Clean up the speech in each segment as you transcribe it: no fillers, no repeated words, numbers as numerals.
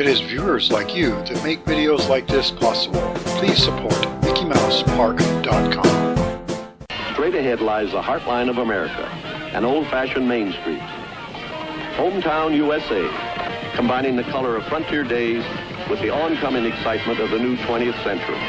It is viewers like you that make videos like this possible. Please support MickeyMousePark.com. Straight ahead lies the heartline of America, an old-fashioned Main Street. Hometown USA, combining the color of frontier days with the oncoming excitement of the new 20th century.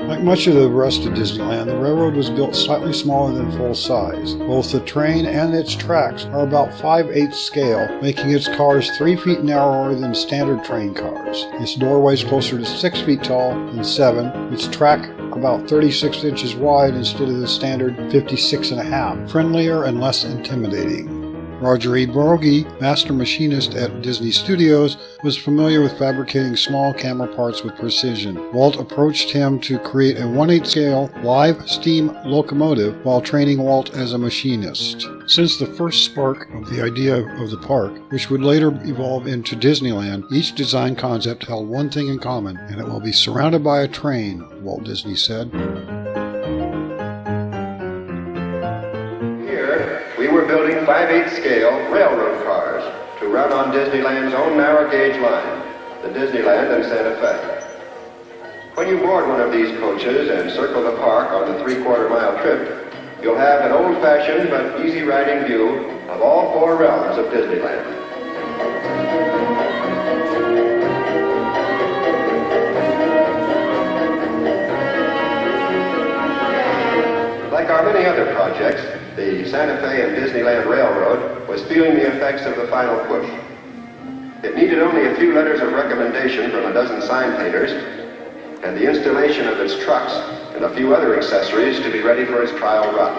Like much of the rest of Disneyland, the railroad was built slightly smaller than full size. Both the train and its tracks are about 5/8 scale, making its cars 3 feet narrower than standard train cars. Its doorway is closer to 6 feet tall than 7, its track about 36 inches wide instead of the standard 56.5, friendlier and less intimidating. Roger E. Borghi, master machinist at Disney Studios, was familiar with fabricating small camera parts with precision. Walt approached him to create a 1/8 scale live steam locomotive while training Walt as a machinist. Since the first spark of the idea of the park, which would later evolve into Disneyland, each design concept held one thing in common, and it will be surrounded by a train, Walt Disney said. We were building 5/8 scale railroad cars to run on Disneyland's own narrow gauge line, the Disneyland and Santa Fe. When you board one of these coaches and circle the park on the 3/4 mile trip, you'll have an old-fashioned but easy riding view of all 4 realms of Disneyland. Like our many other projects, the Santa Fe and Disneyland Railroad was feeling the effects of the final push. It needed only a few letters of recommendation from a dozen sign painters and the installation of its trucks and a few other accessories to be ready for its trial run.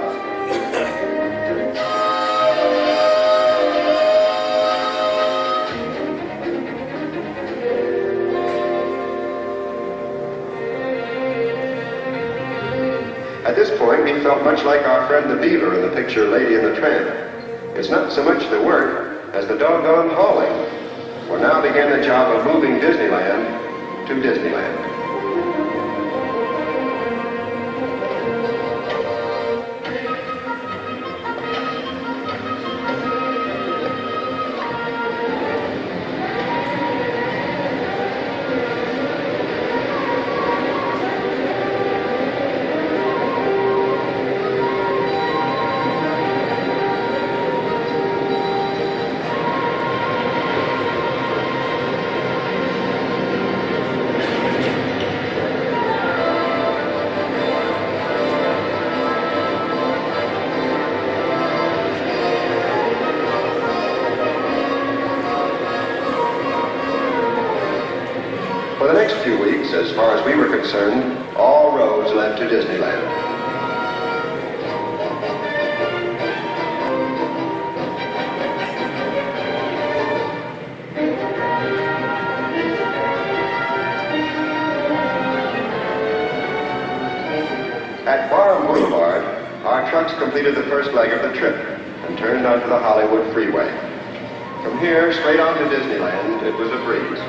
At this point, we felt much like our friend the beaver in the picture Lady and the Tramp. It's not so much the work as the doggone hauling. For now began the job of moving Disneyland to Disneyland. For the next few weeks, as far as we were concerned, all roads led to Disneyland. At Barham Boulevard, our trucks completed the first leg of the trip and turned onto the Hollywood Freeway. From here, straight on to Disneyland, it was a breeze.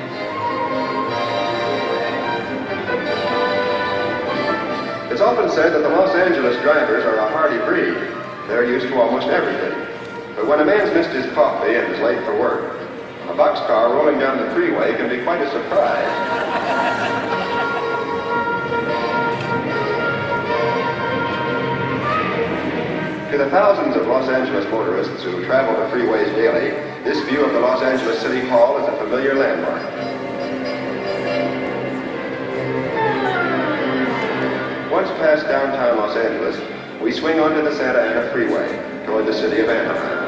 It's often said that the Los Angeles drivers are a hardy breed. They're used to almost everything. But when a man's missed his coffee and is late for work, a boxcar rolling down the freeway can be quite a surprise. To the thousands of Los Angeles motorists who travel the freeways daily, this view of the Los Angeles City Hall is a familiar landmark. Once past downtown Los Angeles, we swing onto the Santa Ana Freeway toward the city of Anaheim.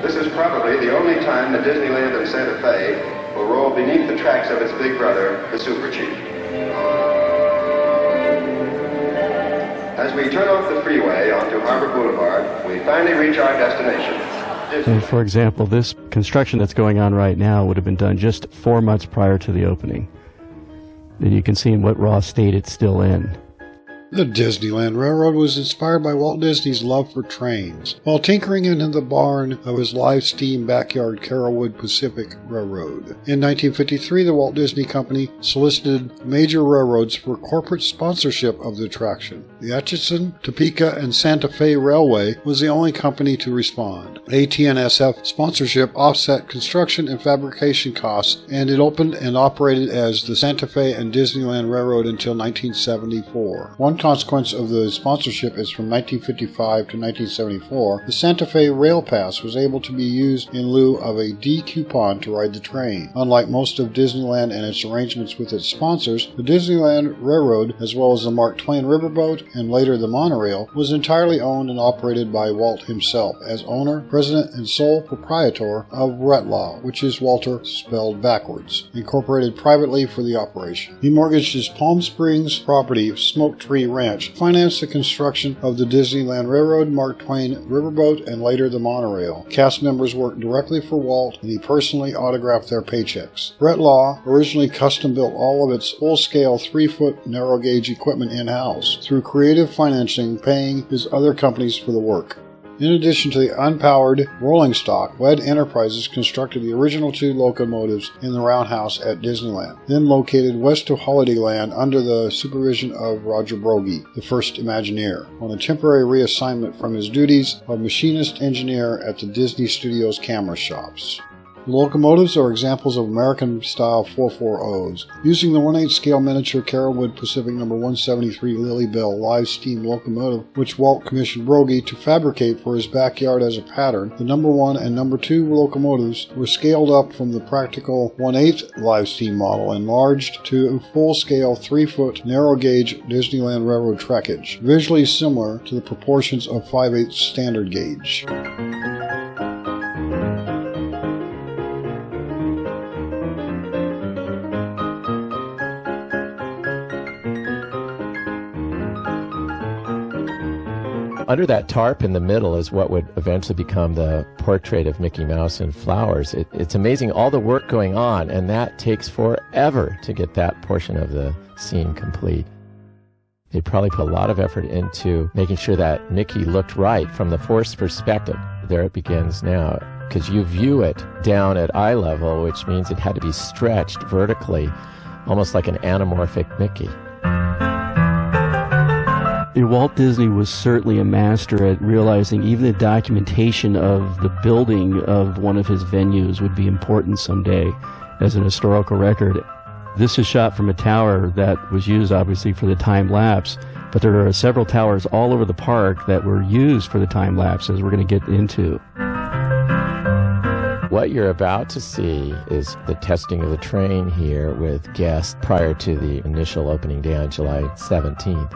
This is probably the only time that Disneyland and Santa Fe will roll beneath the tracks of its big brother, the Super Chief. As we turn off the freeway onto Harbor Boulevard, we finally reach our destination. And for example, this construction that's going on right now would have been done just 4 months prior to the opening. And you can see in what raw state it's still in. The Disneyland Railroad was inspired by Walt Disney's love for trains. While tinkering in the barn of his live steam backyard Carrollwood Pacific Railroad. In 1953, the Walt Disney Company solicited major railroads for corporate sponsorship of the attraction. The Atchison, Topeka, and Santa Fe Railway was the only company to respond. AT&SF sponsorship offset construction and fabrication costs, and it opened and operated as the Santa Fe and Disneyland Railroad until 1974. One consequence of the sponsorship is from 1955 to 1974, the Santa Fe Rail Pass was able to be used in lieu of a D coupon to ride the train. Unlike most of Disneyland and its arrangements with its sponsors, the Disneyland Railroad, as well as the Mark Twain Riverboat and later the monorail, was entirely owned and operated by Walt himself as owner, president, and sole proprietor of Retlaw, which is Walter spelled backwards, incorporated privately for the operation. He mortgaged his Palm Springs property, Smoke Tree Ranch, financed the construction of the Disneyland Railroad, Mark Twain Riverboat, and later the monorail. Cast members worked directly for Walt, and he personally autographed their paychecks. Retlaw originally custom-built all of its full-scale 3-foot narrow-gauge equipment in-house, through creative financing, paying his other companies for the work. In addition to the unpowered rolling stock, Wed Enterprises constructed the original 2 locomotives in the roundhouse at Disneyland, then located west of Holidayland under the supervision of Roger Brogy, the first Imagineer, on a temporary reassignment from his duties of machinist engineer at the Disney Studios camera shops. The locomotives are examples of American-style 440s, using the 1/8 scale miniature Carrollwood Pacific No. 173 Lily Bell live steam locomotive, which Walt commissioned Brogy to fabricate for his backyard as a pattern. The No. 1 and No. 2 locomotives were scaled up from the practical 1/8 live steam model, enlarged to full-scale 3-foot narrow-gauge Disneyland Railroad trackage, visually similar to the proportions of 5/8 standard gauge. Under that tarp in the middle is what would eventually become the portrait of Mickey Mouse and flowers. It's amazing all the work going on, and that takes forever to get that portion of the scene complete. They probably put a lot of effort into making sure that Mickey looked right from the forced perspective. There it begins now, because you view it down at eye level, which means it had to be stretched vertically, almost like an anamorphic Mickey. Walt Disney was certainly a master at realizing even the documentation of the building of one of his venues would be important someday as an historical record. This is shot from a tower that was used obviously for the time lapse, but there are several towers all over the park that were used for the time lapse, as we're going to get into. What you're about to see is the testing of the train here with guests prior to the initial opening day on July 17th.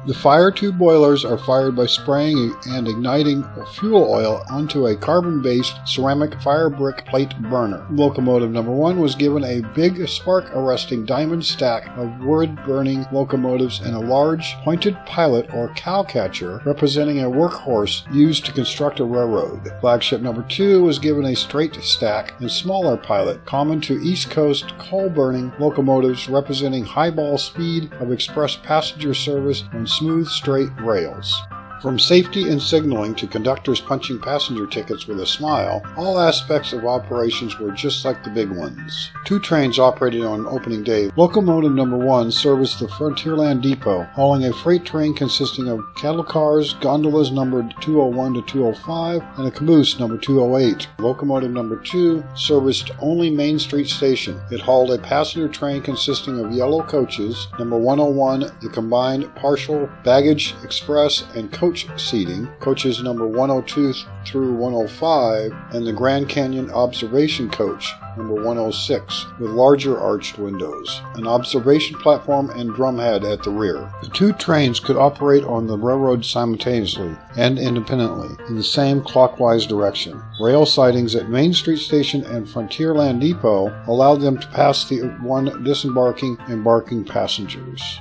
The fire tube boilers are fired by spraying and igniting fuel oil onto a carbon-based ceramic fire brick plate burner. Locomotive number 1 was given a big spark-arresting diamond stack of wood-burning locomotives and a large pointed pilot or cow-catcher representing a workhorse used to construct a railroad. Flagship number 2 was given a straight stack and smaller pilot, common to East Coast coal-burning locomotives representing highball speed of express passenger service on smooth, straight rails. From safety and signaling to conductors punching passenger tickets with a smile, all aspects of operations were just like the big ones. 2 trains operated on opening day. Locomotive number 1 serviced the Frontierland Depot, hauling a freight train consisting of cattle cars, gondolas numbered 201 to 205, and a caboose number 208. Locomotive number 2 serviced only Main Street Station. It hauled a passenger train consisting of yellow coaches, number 101, the combined partial baggage express and coach seating, coaches number 102 through 105, and the Grand Canyon Observation Coach, number 106, with larger arched windows, an observation platform and drumhead at the rear. The 2 trains could operate on the railroad simultaneously and independently in the same clockwise direction. Rail sidings at Main Street Station and Frontierland Depot allowed them to pass the one disembarking and embarking passengers.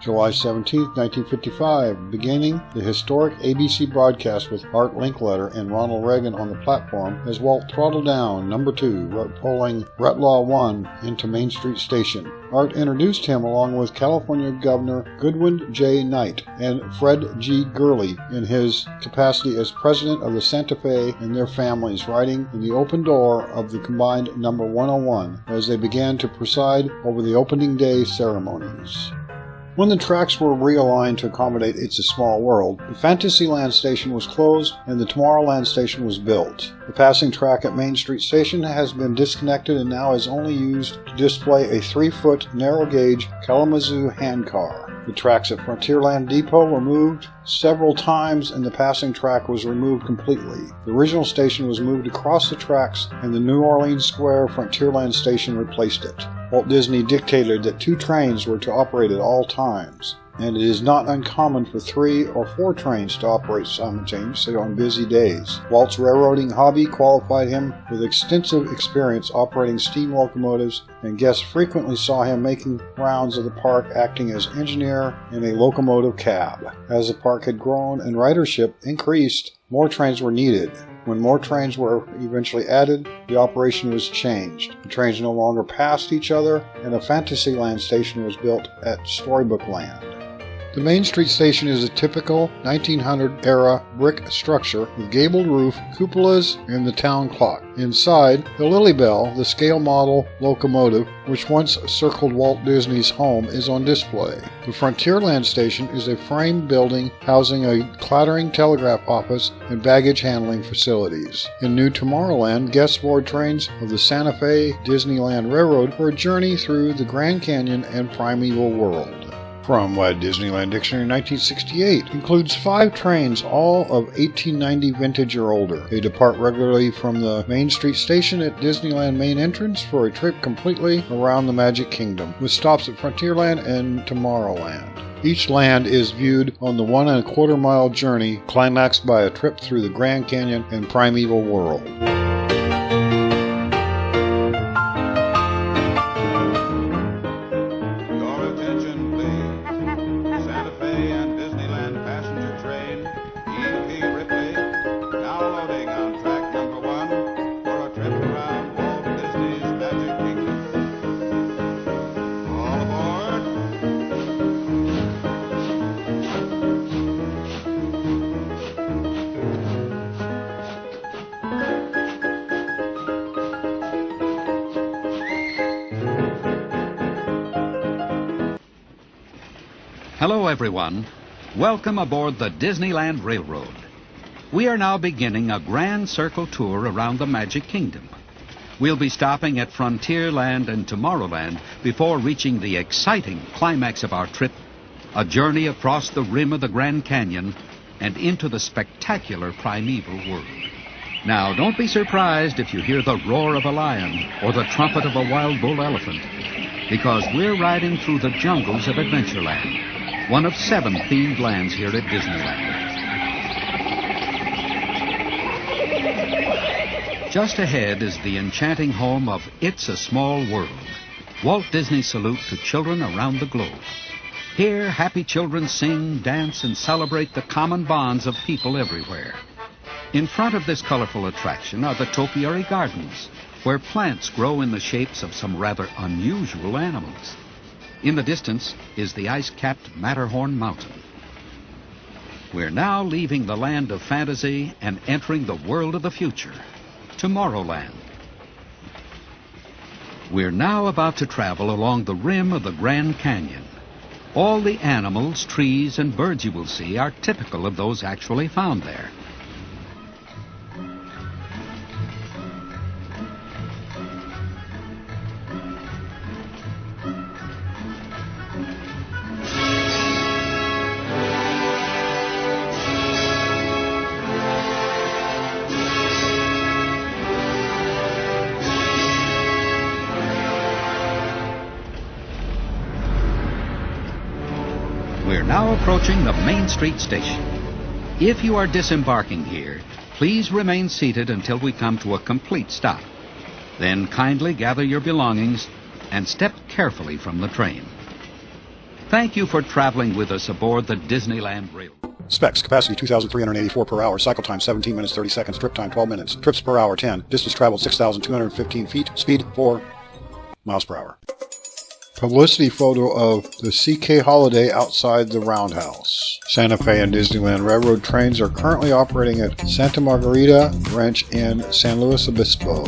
July 17, 1955, beginning the historic ABC broadcast with Art Linkletter and Ronald Reagan on the platform as Walt throttled down number 2, pulling Retlaw 1 into Main Street Station. Art introduced him along with California Governor Goodwin J. Knight and Fred G. Gurley in his capacity as president of the Santa Fe and their families, riding in the open door of the combined number 101 as they began to preside over the opening day ceremonies. When the tracks were realigned to accommodate It's a Small World, the Fantasyland station was closed and the Tomorrowland station was built. The passing track at Main Street Station has been disconnected and now is only used to display a 3-foot narrow-gauge Kalamazoo handcar. The tracks at Frontierland Depot were moved several times and the passing track was removed completely. The original station was moved across the tracks and the New Orleans Square Frontierland station replaced it. Walt Disney dictated that 2 trains were to operate at all times, and it is not uncommon for 3 or 4 trains to operate simultaneously on busy days. Walt's railroading hobby qualified him with extensive experience operating steam locomotives, and guests frequently saw him making rounds of the park acting as engineer in a locomotive cab. As the park had grown and ridership increased, more trains were needed. When more trains were eventually added, the operation was changed. The trains no longer passed each other, and a Fantasyland station was built at Storybook Land. The Main Street Station is a typical 1900-era brick structure with gabled roof, cupolas, and the town clock. Inside, the Lily Bell, the scale model locomotive, which once circled Walt Disney's home, is on display. The Frontierland Station is a frame building housing a clattering telegraph office and baggage handling facilities. In New Tomorrowland, guests board trains of the Santa Fe Disneyland Railroad for a journey through the Grand Canyon and Primeval World. From Walt Disneyland Dictionary 1968 includes 5 trains, all of 1890 vintage or older. They depart regularly from the Main Street Station at Disneyland main entrance for a trip completely around the Magic Kingdom, with stops at Frontierland and Tomorrowland. Each land is viewed on the 1¼ mile journey, climaxed by a trip through the Grand Canyon and Primeval World. Hello, everyone. Welcome aboard the Disneyland Railroad. We are now beginning a grand circle tour around the Magic Kingdom. We'll be stopping at Frontierland and Tomorrowland before reaching the exciting climax of our trip, a journey across the rim of the Grand Canyon and into the spectacular Primeval World. Now, don't be surprised if you hear the roar of a lion or the trumpet of a wild bull elephant, because we're riding through the jungles of Adventureland, one of 7 themed lands here at Disneyland. Just ahead is the enchanting home of It's a Small World, Walt Disney's salute to children around the globe. Here, happy children sing, dance, and celebrate the common bonds of people everywhere. In front of this colorful attraction are the topiary gardens, where plants grow in the shapes of some rather unusual animals. In the distance is the ice-capped Matterhorn Mountain. We're now leaving the land of fantasy and entering the world of the future, Tomorrowland. We're now about to travel along the rim of the Grand Canyon. All the animals, trees, and birds you will see are typical of those actually found there. We're now approaching the Main Street Station. If you are disembarking here, please remain seated until we come to a complete stop. Then kindly gather your belongings and step carefully from the train. Thank you for traveling with us aboard the Disneyland Railroad. Specs: capacity 2,384 per hour, cycle time 17 minutes 30 seconds, trip time 12 minutes, trips per hour 10, distance traveled 6,215 feet, speed 4 miles per hour. Publicity photo of the CK Holiday outside the Roundhouse. Santa Fe and Disneyland Railroad trains are currently operating at Santa Margarita Ranch in San Luis Obispo.